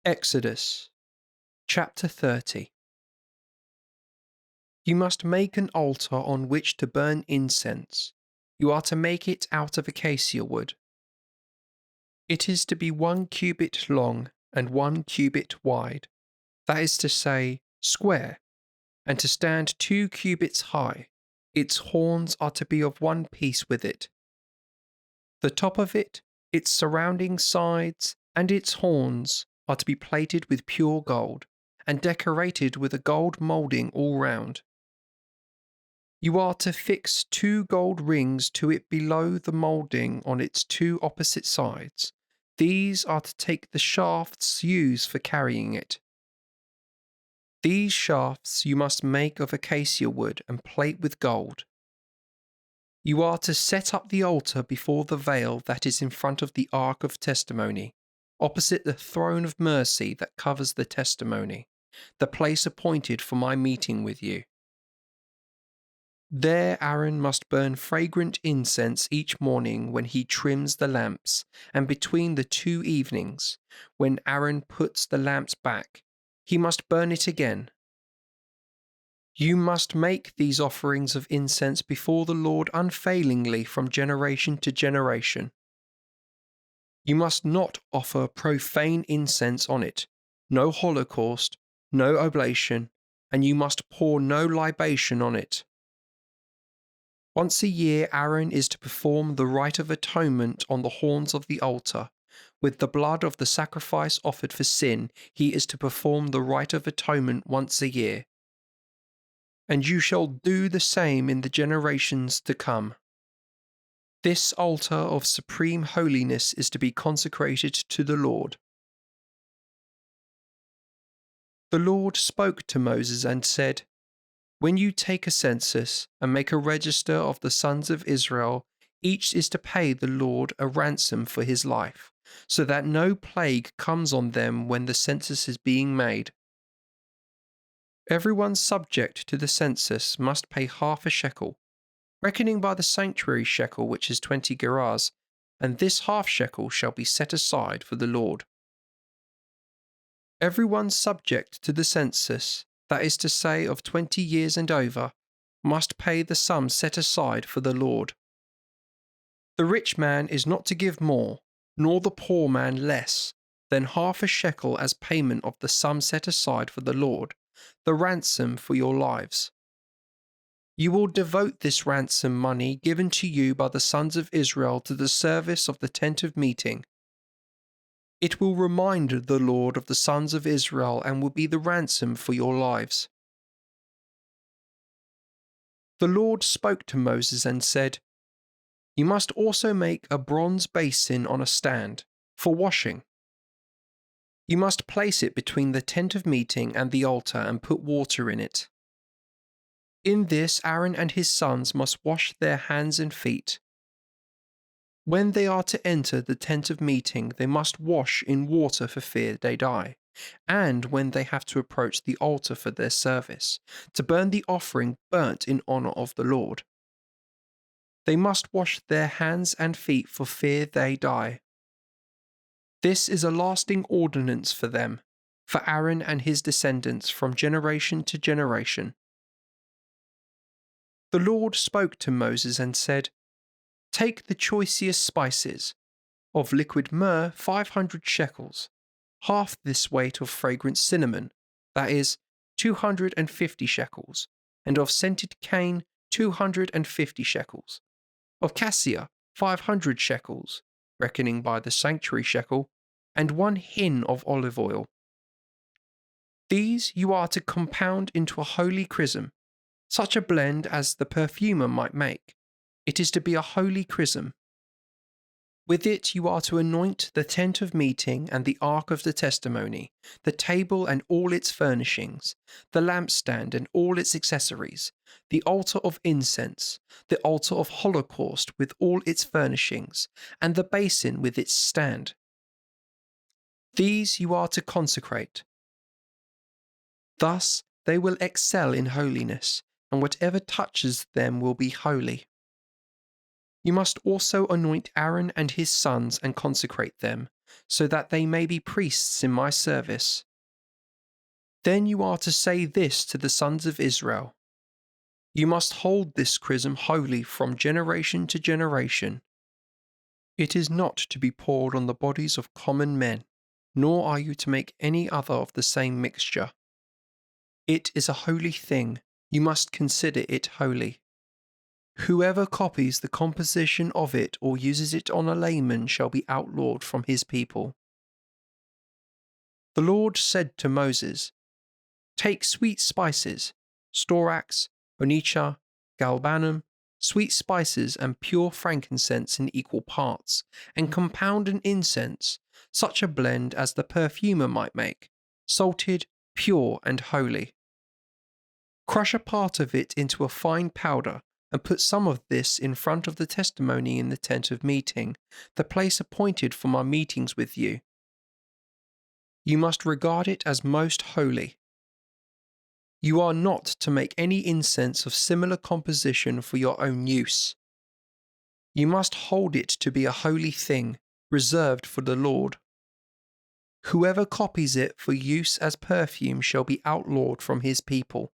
Exodus chapter 30. You must make an altar on which to burn incense. You are to make it out of acacia wood. It is to be 1 cubit long and 1 cubit wide, that is to say, square, and to stand 2 cubits high. Its horns are to be of one piece with it. The top of it, its surrounding sides, and its horns are to be plated with pure gold, and decorated with a gold moulding all round. You are to fix 2 gold rings to it below the moulding on its 2 opposite sides. These are to take the shafts used for carrying it. These shafts you must make of acacia wood and plate with gold. You are to set up the altar before the veil that is in front of the Ark of Testimony, opposite the throne of mercy that covers the testimony, the place appointed for my meeting with you. There Aaron must burn fragrant incense each morning when he trims the lamps, and between the 2 evenings, when Aaron puts the lamps back, he must burn it again. You must make these offerings of incense before the Lord unfailingly from generation to generation. You must not offer profane incense on it, no holocaust, no oblation, and you must pour no libation on it. Once a year Aaron is to perform the rite of atonement on the horns of the altar. With the blood of the sacrifice offered for sin, he is to perform the rite of atonement once a year. And you shall do the same in the generations to come. This altar of supreme holiness is to be consecrated to the Lord. The Lord spoke to Moses and said, When you take a census and make a register of the sons of Israel, each is to pay the Lord a ransom for his life, so that no plague comes on them when the census is being made. Everyone subject to the census must pay half a shekel, reckoning by the sanctuary shekel, which is 20 gerahs, and this half shekel shall be set aside for the Lord. Everyone subject to the census, that is to say of 20 years and over, must pay the sum set aside for the Lord. The rich man is not to give more, nor the poor man less, than half a shekel as payment of the sum set aside for the Lord, the ransom for your lives. You will devote this ransom money given to you by the sons of Israel to the service of the tent of meeting. It will remind the Lord of the sons of Israel and will be the ransom for your lives. The Lord spoke to Moses and said, You must also make a bronze basin on a stand, for washing. You must place it between the tent of meeting and the altar and put water in it. In this Aaron and his sons must wash their hands and feet. When they are to enter the tent of meeting, they must wash in water for fear they die, and when they have to approach the altar for their service, to burn the offering burnt in honor of the Lord. They must wash their hands and feet for fear they die. This is a lasting ordinance for them, for Aaron and his descendants from generation to generation. The Lord spoke to Moses and said, Take the choicest spices, of liquid myrrh 500 shekels, half this weight of fragrant cinnamon, that is, 250 shekels, and of scented cane 250 shekels, of cassia 500 shekels, reckoning by the sanctuary shekel, and 1 hin of olive oil. These you are to compound into a holy chrism, such a blend as the perfumer might make. It is to be a holy chrism. With it you are to anoint the tent of meeting and the ark of the testimony, the table and all its furnishings, the lampstand and all its accessories, the altar of incense, the altar of holocaust with all its furnishings, and the basin with its stand. These you are to consecrate. Thus they will excel in holiness, and whatever touches them will be holy. You must also anoint Aaron and his sons and consecrate them, so that they may be priests in my service. Then you are to say this to the sons of Israel: You must hold this chrism holy from generation to generation. It is not to be poured on the bodies of common men, nor are you to make any other of the same mixture. It is a holy thing, you must consider it holy. Whoever copies the composition of it or uses it on a layman shall be outlawed from his people. The Lord said to Moses, Take sweet spices, storax, onycha, galbanum, sweet spices and pure frankincense in equal parts, and compound an incense, such a blend as the perfumer might make, salted, pure and holy. Crush a part of it into a fine powder, and put some of this in front of the testimony in the tent of meeting, the place appointed for my meetings with you. You must regard it as most holy. You are not to make any incense of similar composition for your own use. You must hold it to be a holy thing, reserved for the Lord. Whoever copies it for use as perfume shall be outlawed from his people.